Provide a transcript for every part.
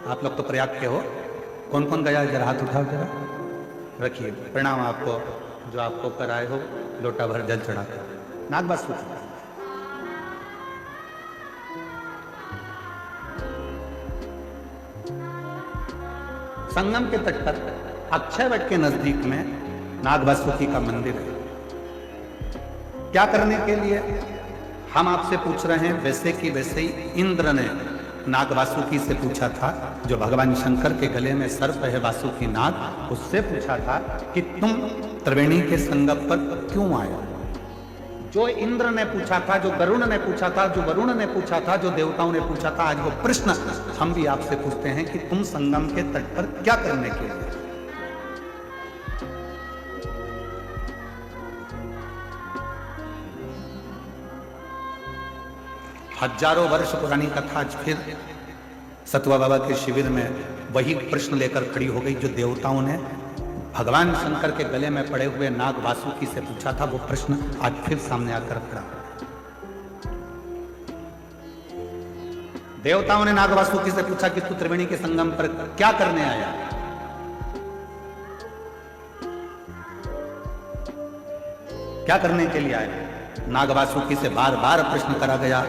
आप लोग तो प्रयाग के हो, कौन कौन गया जरा हाथ उठाओ जरा, रखिए प्रणाम आपको, जो आपको कराए हो लोटा भर जल चढ़ा कर नागवासुकी। संगम के तट पर अक्षयवट के नजदीक में नागवासुकी का मंदिर है। क्या करने के लिए हम आपसे पूछ रहे हैं, वैसे कि वैसे ही इंद्र ने नागवासुकी से पूछा था, जो भगवान शंकर के गले में सर्प है वासुकी नाग, उससे पूछा था कि तुम त्रिवेणी के संगम पर क्यों आए। जो इंद्र ने पूछा था, जो गरुण ने पूछा था, जो वरुण ने पूछा था, जो देवताओं ने पूछा था, आज वो प्रश्न हम भी आपसे पूछते हैं कि तुम संगम के तट पर क्या करने के लिए। हजारों वर्ष पुरानी कथा आज फिर सतवा बाबा के शिविर में वही प्रश्न लेकर खड़ी हो गई, जो देवताओं ने भगवान शंकर के गले में पड़े हुए नाग वासुकी से पूछा था। वो प्रश्न आज फिर सामने आकर खड़ा। देवताओं ने नाग वासुकी से पूछा कि तू त्रिवेणी के संगम पर क्या करने आया। क्या करने के लिए आए। नाग वासुकी से बार बार प्रश्न करा गया,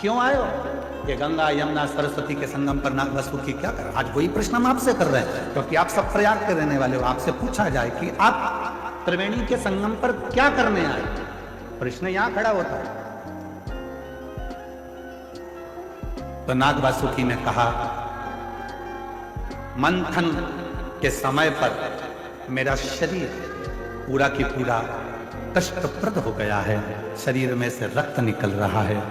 क्यों आए हो। ये गंगा यमुना सरस्वती के संगम पर नाग वासुकी क्या कर। आज वही प्रश्न हम आपसे कर रहे हैं, क्योंकि आप सब प्रयाग के रहने वाले हो। आपसे पूछा जाए कि आप त्रिवेणी के संगम पर क्या करने आए, प्रश्न यहां खड़ा होता है। तो नाग वासुकी ने कहा, मंथन के समय पर मेरा शरीर पूरा की पूरा कष्टप्रद हो गया है, शरीर में से रक्त निकल रहा है,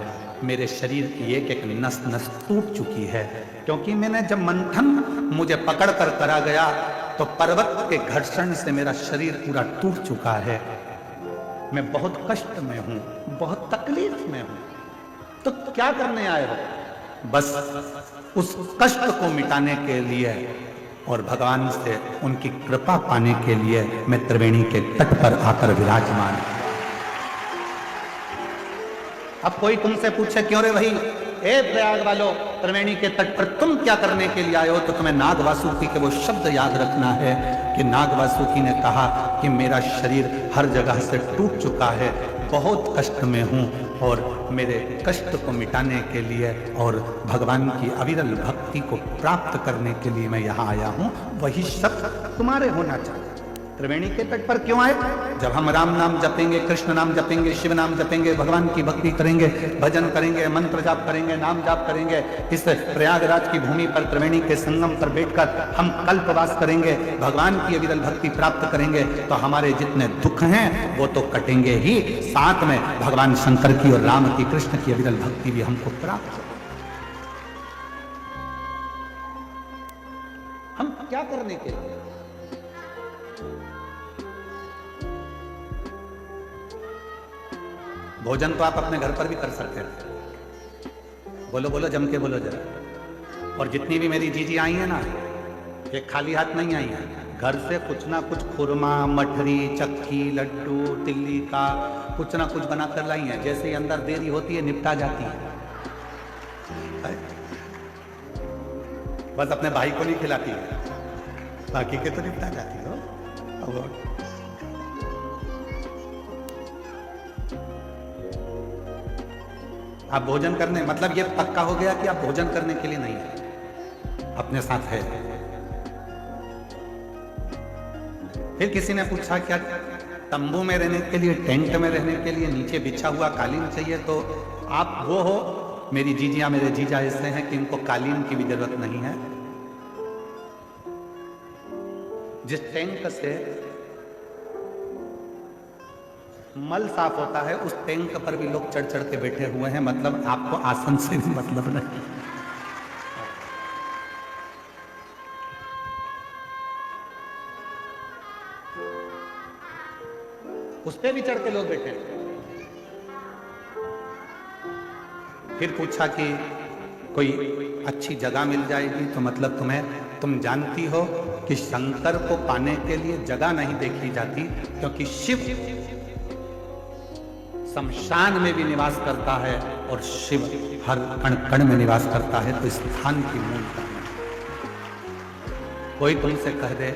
मेरे शरीर की एक एक नस नस टूट चुकी है, क्योंकि मैंने जब मंथन मुझे पकड़ कर करा गया तो पर्वत के घर्षण से मेरा शरीर पूरा टूट चुका है। मैं बहुत कष्ट में हूं, बहुत तकलीफ में हूं। तो क्या करने आए हो। बस उस कष्ट को मिटाने के लिए और भगवान से उनकी कृपा पाने के लिए मैं त्रिवेणी के तट पर आकर विराजमान। अब कोई तुमसे पूछे, क्यों रे भाई, ए प्रयाग वालों, त्रिवेणी के तट पर तुम क्या करने के लिए आए हो, तो तुम्हें नाग वासुकी के वो शब्द याद रखना है कि नाग वासुकी ने कहा कि मेरा शरीर हर जगह से टूट चुका है, बहुत कष्ट में हूं, और मेरे कष्ट को मिटाने के लिए और भगवान की अविरल भक्ति को प्राप्त करने के लिए मैं यहाँ आया हूँ। वही शब्द तुम्हारे होना चाहिए। त्रिवेणी के तट पर क्यों आए। जब हम राम नाम जपेंगे, कृष्ण नाम जपेंगे, शिव नाम जपेंगे, भगवान की भक्ति करेंगे, भजन करेंगे, मंत्र जाप करेंगे, नाम जाप करेंगे, इस प्रयागराज की भूमि पर त्रिवेणी के संगम पर बैठकर हम कल्पवास करेंगे, भगवान की अविरल भक्ति प्राप्त करेंगे, तो हमारे जितने दुख हैं वो तो कटेंगे ही, साथ में भगवान शंकर की और राम की, कृष्ण की अविरल भक्ति भी हमको प्राप्त। हम क्या करने के लिए। भोजन तो आप अपने घर पर भी कर सकते हैं। बोलो बोलो, जम के बोलो जरा। और जितनी भी मेरी जीजी आई है ना, ये खाली हाथ नहीं आई है, घर से कुछ ना कुछ खुरमा, मठरी, चक्की, लड्डू, तिल्ली का कुछ ना कुछ बना कर लाई है। जैसे ही अंदर देरी होती है निपटा जाती है। बस अपने भाई को नहीं खिलाती है, बाकी के तो निपटा जाती हो। आप भोजन करने, मतलब ये पक्का हो गया कि आप भोजन करने के लिए नहीं है, अपने साथ है। फिर किसी ने पूछा, क्या तंबू में रहने के लिए, टेंट में रहने के लिए नीचे बिछा हुआ कालीन चाहिए। तो आप वो हो, मेरी जीजियां, मेरे जीजा ऐसे हैं कि इनको कालीन की भी जरूरत नहीं है। जिस टैंक से मल साफ होता है, उस टैंक पर भी लोग चढ़ चढ़ के बैठे हुए हैं। मतलब आपको आसन से भी मतलब नहीं। उस पे भी चढ़ के लोग बैठे हैं। फिर पूछा कि कोई अच्छी जगह मिल जाएगी, तो मतलब तुम जानती हो कि शंकर को पाने के लिए जगह नहीं देखी जाती, क्योंकि शिव शमशान में भी निवास करता है और शिव हर कण कण में निवास करता है। तो स्थान की मूल कोई तुमसे कह दे,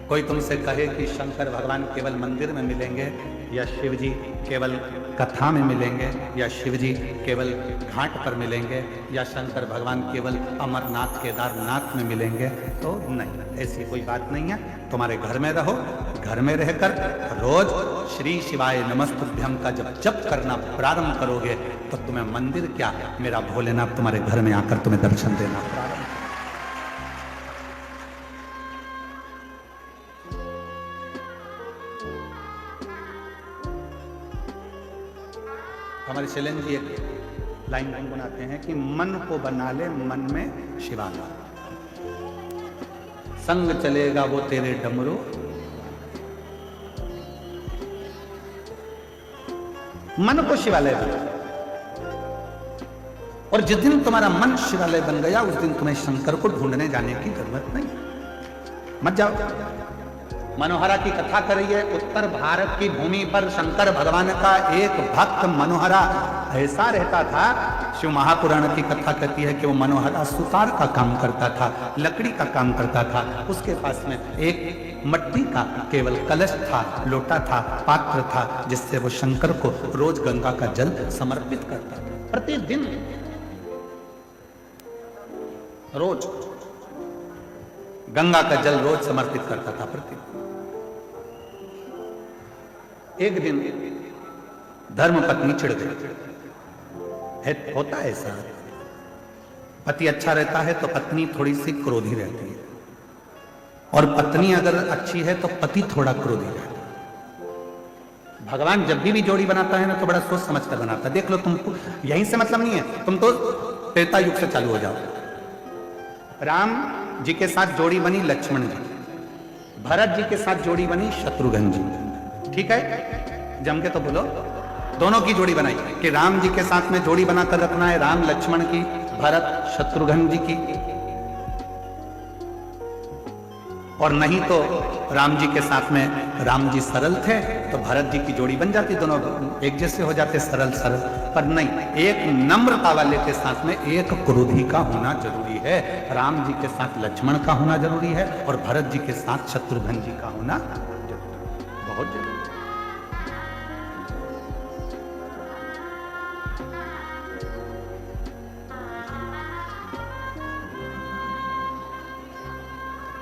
कोई तुमसे कहे कि शंकर भगवान केवल मंदिर में मिलेंगे, या शिव जी केवल कथा में मिलेंगे, या शिव जी केवल घाट पर मिलेंगे, या शंकर भगवान केवल अमरनाथ केदारनाथ में मिलेंगे, तो नहीं, ऐसी कोई बात नहीं है। तुम्हारे घर में रहो, घर में रहकर रोज श्री शिवाय नमस्तुभ्यम का जब जप करना प्रारंभ करोगे तो तुम्हें मंदिर क्या, मेरा भोलेनाथ तुम्हारे घर में आकर तुम्हें दर्शन देना प्रारंभ। हमारे शैलेंद्र जी एक लाइन गुनगुनाते हैं कि मन को बना ले मन में शिवाला, संग चलेगा वो तेरे डमरू, मन को शिवालय बना। और जिस दिन तुम्हारा मन शिवालय बन गया उस दिन तुम्हें शंकर को ढूंढने जाने की जरूरत नहीं, मत जाओ। मनोहरा की कथा करिए, उत्तर भारत की भूमि पर शंकर भगवान का एक भक्त मनोहरा ऐसा रहता था। शिव महापुराण की कथा कहती है कि वो मनोहरा सुतार का काम करता था, लकड़ी का काम करता था। उसके पास में एक मट्टी का केवल कलश था, लोटा था, पात्र था, जिससे वो शंकर को रोज गंगा का जल समर्पित करता था। प्रतिदिन रोज गंगा का जल रोज समर्पित करता था प्रतिदिन। एक दिन धर्म पत्नी चिढ़ गई। होता है ऐसा, पति अच्छा रहता है तो पत्नी थोड़ी सी क्रोधी रहती है, और पत्नी अगर अच्छी है तो पति थोड़ा क्रोधी रहता है। भगवान जब भी जोड़ी बनाता है ना तो बड़ा सोच समझ कर बनाता है। देख लो, तुमको यहीं से मतलब नहीं है, तुम तो त्रेता युग से चालू हो जाओ। राम जी के साथ जोड़ी बनी लक्ष्मण जी, भरत जी के साथ जोड़ी बनी शत्रुघ्न जी, ठीक है, जम के तो बोलो। दोनों की जोड़ी बनाई कि राम जी के साथ में जोड़ी बनाकर रखना है, राम लक्ष्मण की, भरत शत्रुघ्न जी की। और नहीं तो राम जी के साथ में राम जी सरल थे तो भरत जी की जोड़ी बन जाती, दोनों एक जैसे हो जाते, सरल सरल। पर नहीं, एक नम्रता वाले के साथ में एक क्रोधी का होना जरूरी है। राम जी के साथ लक्ष्मण का होना जरूरी है, और भरत जी के साथ शत्रुघ्न जी का होना बहुत जरूरी है।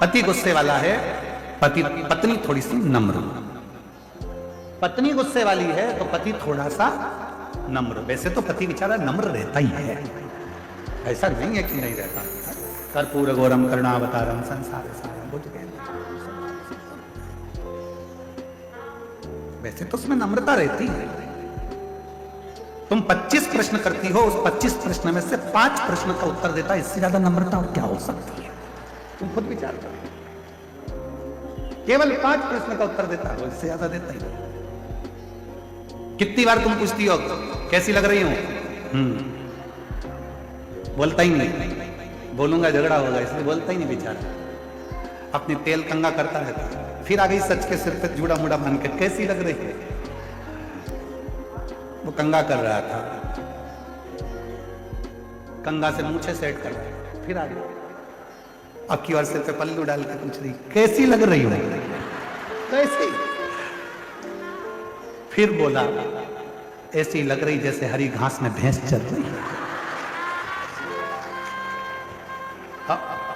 पति गुस्से वाला है, पत्नी थोड़ी सी नम्र। पत्नी गुस्से वाली है तो पति थोड़ा सा नम्र। वैसे तो पति बेचारा नम्र रहता ही है, ऐसा नहीं है कि नहीं रहता। कर्पूर गौरम करुणावतारम संसार सारम बुझ गए। वैसे तो उसमें नम्रता रहती है। तुम 25 प्रश्न करती हो, उस 25 प्रश्न में से 5 प्रश्न का उत्तर देता है, इससे ज्यादा नम्रता और क्या हो सकती है? तुम खुद विचार करो। केवल 5 प्रश्न का उत्तर देता हो, इससे ज्यादा देता ही नहीं। कितनी बार तुम पूछती हो कैसी लग रही हूं? बोलता ही नहीं, बोलूंगा झगड़ा होगा, इसलिए बोलता ही नहीं बेचारा। अपनी तेल कंगा करता रहता। फिर आ गई सच के सिर पे जूड़ा मुड़ा मान के, कैसी लग रही है? वो कंगा कर रहा था, कंगा से मूछे सेट कर रहा। फिर आ गई अब की और सिर पे पल्लू डाल के पूछ रही कैसी लग रही हूं? कैसी? फिर बोला ऐसी लग रही जैसे हरी घास में भैंस चल रही है।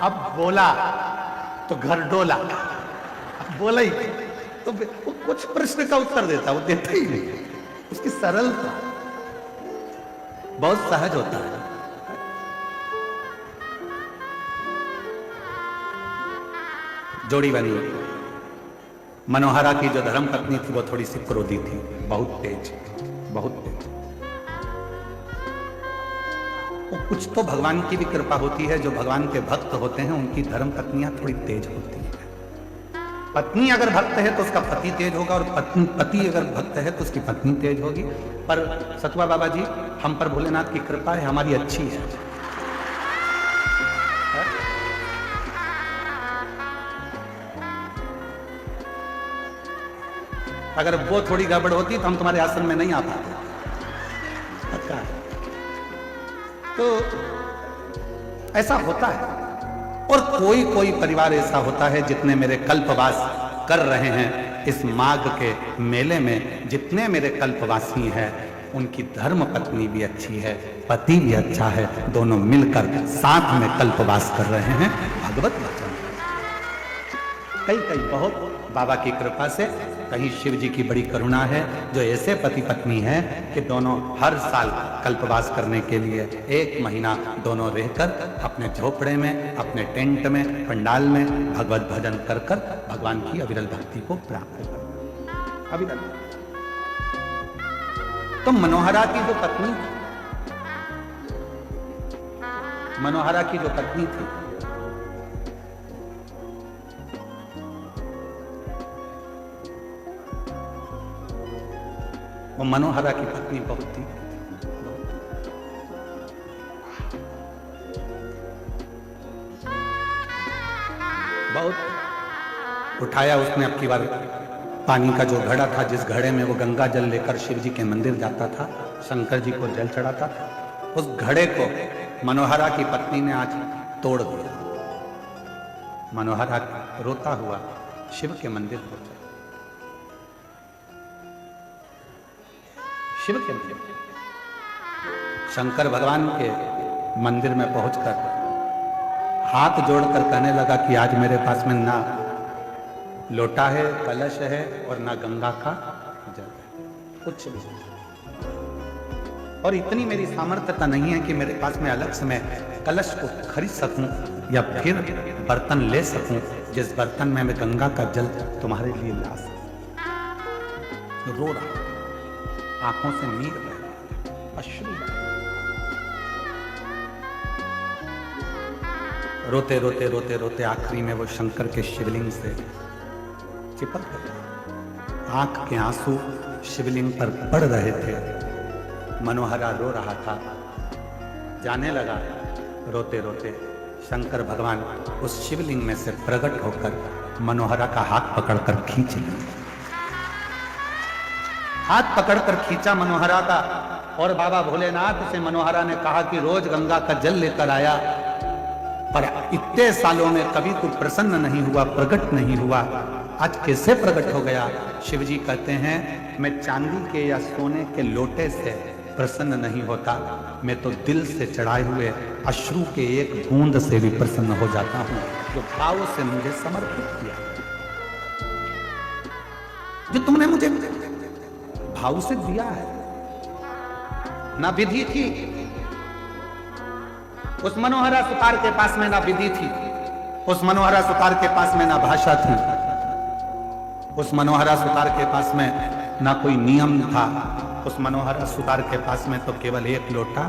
अब बोला तो घर डोला। अब बोला ही तो वो कुछ प्रश्न का उत्तर देता, वो देता ही नहीं। उसकी सरलता बहुत सहज होता है। जोड़ी बनी। मनोहरा की जो धर्म पत्नी थी वो थोड़ी सी क्रोधी थी, बहुत तेज, बहुत तेज। वो कुछ तो भगवान की भी कृपा होती है, जो भगवान के भक्त होते हैं उनकी धर्म पत्नियां थोड़ी तेज होती हैं। पत्नी अगर भक्त है तो उसका पति तेज होगा, और पति अगर भक्त है तो उसकी पत्नी तेज होगी। पर सतुआ बाबा जी, हम पर भोलेनाथ की कृपा है, हमारी अच्छी है। अगर वो थोड़ी गड़बड़ होती तो हम तुम्हारे आश्रम में नहीं आ पाते। अच्छा, तो ऐसा होता है। और कोई कोई परिवार ऐसा होता है जितने मेरे कल्पवास कर रहे हैं इस माघ के मेले में, जितने मेरे कल्पवासी हैं उनकी धर्म पत्नी भी अच्छी है, पति भी अच्छा है, दोनों मिलकर साथ में कल्पवास कर रहे हैं। भगवत वचन कई कई बहुत बाबा की कृपा से, कहीं शिव जी की बड़ी करुणा है जो ऐसे पति पत्नी हैं कि दोनों हर साल कल्पवास करने के लिए 1 महीना दोनों रहकर अपने झोपड़े में, अपने टेंट में, पंडाल में भगवत भजन कर कर भगवान की अविरल भक्ति को प्राप्त कर। अविरल तो मनोहरा की जो पत्नी, मनोहरा की जो पत्नी थी, वो मनोहरा की पत्नी बहुत थी, बहुत उठाया उसने। अब की बार पानी का जो घड़ा था, जिस घड़े में वो गंगा जल लेकर शिव जी के मंदिर जाता था, शंकर जी को जल चढ़ाता था, उस घड़े को मनोहरा की पत्नी ने आज तोड़ दिया। मनोहरा रोता हुआ शिव के मंदिर पहुंचा। शिव के मंदिर, शंकर भगवान के मंदिर में पहुंचकर हाथ जोड़कर कहने लगा कि आज मेरे पास में ना लोटा है, कलश है और ना गंगा का जल है, कुछ भी। और इतनी मेरी सामर्थ्यता नहीं है कि मेरे पास में अलग से मैं कलश को खरीद सकूं या फिर बर्तन ले सकूं जिस बर्तन में मैं गंगा का जल तुम्हारे लिए ला सकूं। रो रहा, आंखों से नीर बह, अश्रु। रोते रोते रोते रोते आखिरी में वो शंकर के शिवलिंग से चिपक गए। आंख के आंसू शिवलिंग पर पड़ रहे थे। मनोहरा रो रहा था। जाने लगा रोते रोते शंकर भगवान उस शिवलिंग में से प्रकट होकर मनोहरा का हाथ पकड़कर खींच लिए। हाथ पकड़कर खींचा मनोहरा का, और बाबा भोलेनाथ से मनोहरा ने कहा कि रोज गंगा का जल लेकर आया, पर इतने सालों में कभी तू प्रसन्न नहीं हुआ, प्रकट नहीं हुआ, आज कैसे प्रकट हो गया? शिवजी कहते हैं मैं चांदी के या सोने के लोटे से प्रसन्न नहीं होता, मैं तो दिल से चढ़ाए हुए अश्रु के एक बूंद से भी प्रसन्न हो जाता हूं, जो भाव से मुझे समर्पित किया, जो तुमने मुझे भाव से दिया है। ना विधि थी उस मनोहरा सुतार के पास में, ना विधि थी उस मनोहरा सुतार के पास में, ना भाषा थी उस मनोहरा सुतार के पास में, ना कोई नियम था उस मनोहरा सुतार के पास में, तो केवल एक लोटा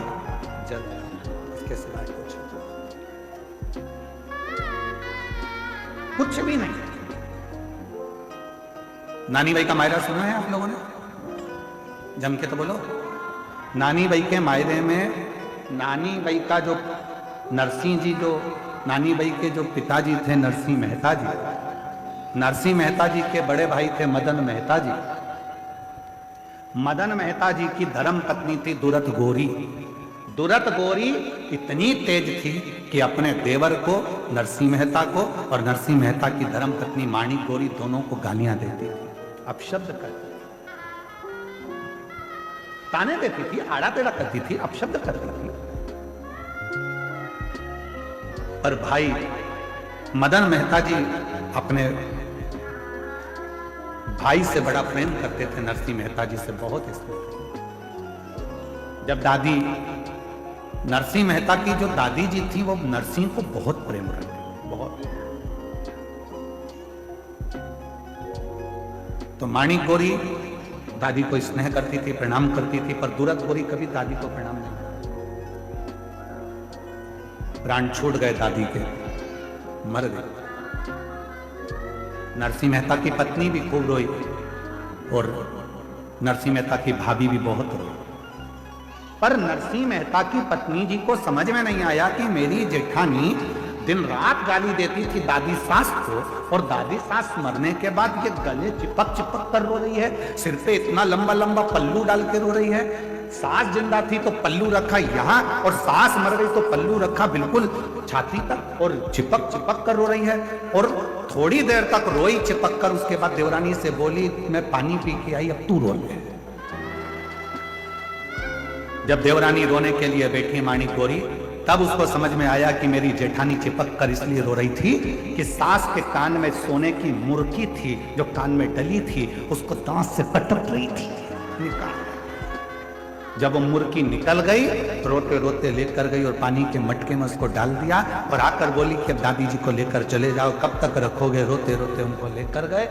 जल, इसके सिवाय कुछ भी नहीं। नानी बाई का मायरा सुना है आप लोगों ने? जम के तो बोलो। नानी बाई के मायरे में नानी बाई का जो नरसिंह जी, जो नानी बाई के जो पिताजी थे नरसिंह मेहता जी, नरसिंह मेहता जी के बड़े भाई थे मदन मेहता जी। मदन मेहता जी की धर्म पत्नी थी दुरत गोरी। दुरत गोरी इतनी तेज थी कि अपने देवर को, नरसिंह मेहता को, और नरसिंह मेहता की धर्म पत्नी माणी गोरी दोनों को गालियां देती थी, अपशब्द करती, ताने देती थी, आड़ा टेढ़ा करती थी, अपशब्द करती थी। पर भाई मदन मेहता जी अपने भाई से बड़ा प्रेम करते थे, नरसिंह मेहता जी से बहुत स्नेह। जब दादी नरसिंह मेहता की जो दादी जी थी वो नरसिंह को बहुत प्रेम करती, बहुत। तो माणी गोरी दादी को स्नेह करती थी, प्रणाम करती थी, पर दुरत गोरी कभी दादी को प्रणाम नहीं करती। प्राण छूट गए दादी के, मर गई। नरसिंह मेहता की पत्नी भी खूब रोई और नरसिंह मेहता की भाभी भी बहुत रोई। पर नरसिंह मेहता की पत्नी जी को समझ में नहीं आया कि मेरी जेठानी दिन रात गाली देती थी दादी सास को, और दादी सास मरने के बाद ये गले चिपक चिपक कर रो रही है, सिर पे इतना लंबा लंबा पल्लू डाल के रो रही है। सास जिंदा थी तो पल्लू रखा यहाँ, और सास मर गई तो पल्लू रखा बिल्कुल छाती तक, और चिपक चिपक कर रो रही है। और थोड़ी देर तक रोई चिपक कर, उसके बाद देवरानी से बोली मैं पानी पी के आई, अब तू रो ले। जब देवरानी रोने के लिए बैठी माणिक गौरी, तब उसको समझ में आया कि मेरी जेठानी चिपक कर इसलिए रो रही थी कि सास के कान में सोने की मुर्की थी जो कान में डली थी, उसको दांत से कटक रही थी। जब वो मुर्की निकल गई तो रोते रोते लेकर गई और पानी के मटके में उसको डाल दिया और आकर बोली कि अब दादी जी को लेकर चले जाओ, कब तक रखोगे। रोते रोते उनको लेकर गए।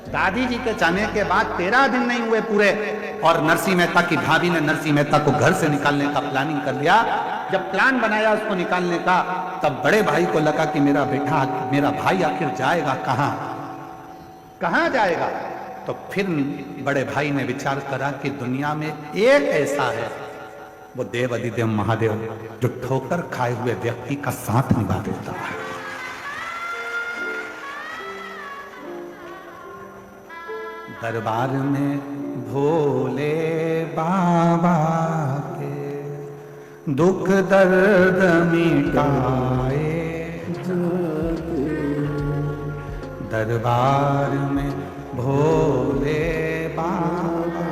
दादी जी के जाने के बाद 13 दिन नहीं हुए पूरे, और नरसिंह मेहता की भाभी ने नरसिंह मेहता को घर से निकालने का प्लानिंग कर लिया। जब प्लान बनाया उसको निकालने का, तब बड़े भाई को लगा कि मेरा बेटा, मेरा भाई आखिर जाएगा कहां, कहां जाएगा। तो फिर बड़े भाई ने विचार करा कि दुनिया में एक ऐसा है, वो देव अधिदेव महादेव, जो ठोकर खाए हुए व्यक्ति का साथ निभा देता है। दरबार में भोले बाबा के दुख दर्द मिटाए, दरबार में भोले बाबा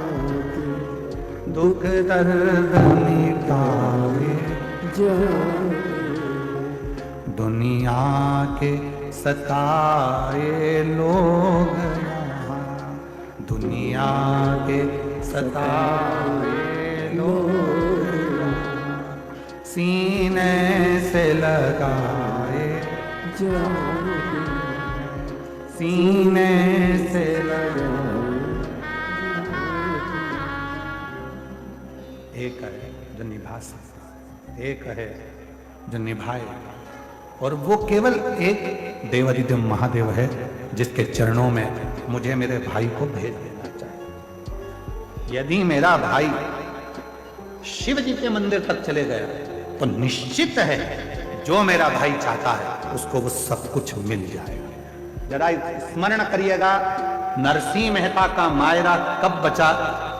दुख दर्द मिटाए, दुनिया के सताए लोग यहाँ, दुनिया के सताए लोग सीने से लगाए, सीने से एक है जो निभा सकता, एक है जो निभाए, और वो केवल एक देवाधिदेव महादेव है जिसके चरणों में मुझे मेरे भाई को भेज देना चाहिए। यदि मेरा भाई शिव जी के मंदिर तक चले गया तो निश्चित है जो मेरा भाई चाहता है उसको वो सब कुछ मिल जाएगा। जरा स्मरण करिएगा, नरसिंह मेहता का मायरा कब बचा,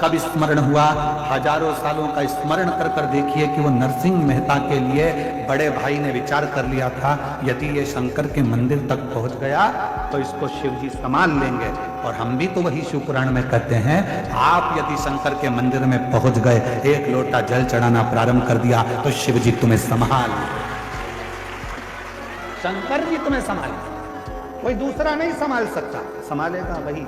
कब स्मरण हुआ। हजारों सालों का स्मरण कर कर देखिए कि वो नरसिंह मेहता के लिए बड़े भाई ने विचार कर लिया था, यदि ये शंकर के मंदिर तक पहुंच गया तो इसको शिव जी संभाल लेंगे। और हम भी तो वही शिव पुराण में कहते हैं, आप यदि शंकर के मंदिर में पहुंच गए, एक लोटा जल चढ़ाना प्रारंभ कर दिया तो शिव जी तुम्हें संभाल, शंकर जी तुम्हें संभाल, कोई दूसरा नहीं संभाल सकता, संभालेगा वही।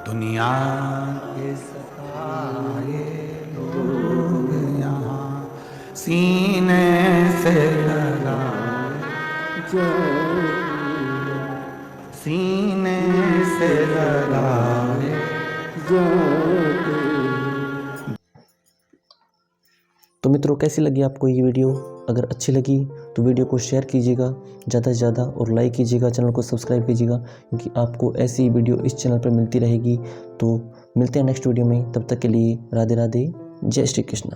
दुनिया के सताए लोग यहाँ सीने से लगाए, सीने से लगाए। तो मित्रों, कैसी लगी आपको ये वीडियो? अगर अच्छी लगी तो वीडियो को शेयर कीजिएगा ज़्यादा से ज़्यादा और लाइक कीजिएगा, चैनल को सब्सक्राइब कीजिएगा, क्योंकि आपको ऐसी वीडियो इस चैनल पर मिलती रहेगी। तो मिलते हैं नेक्स्ट वीडियो में, तब तक के लिए राधे राधे, जय श्री कृष्ण।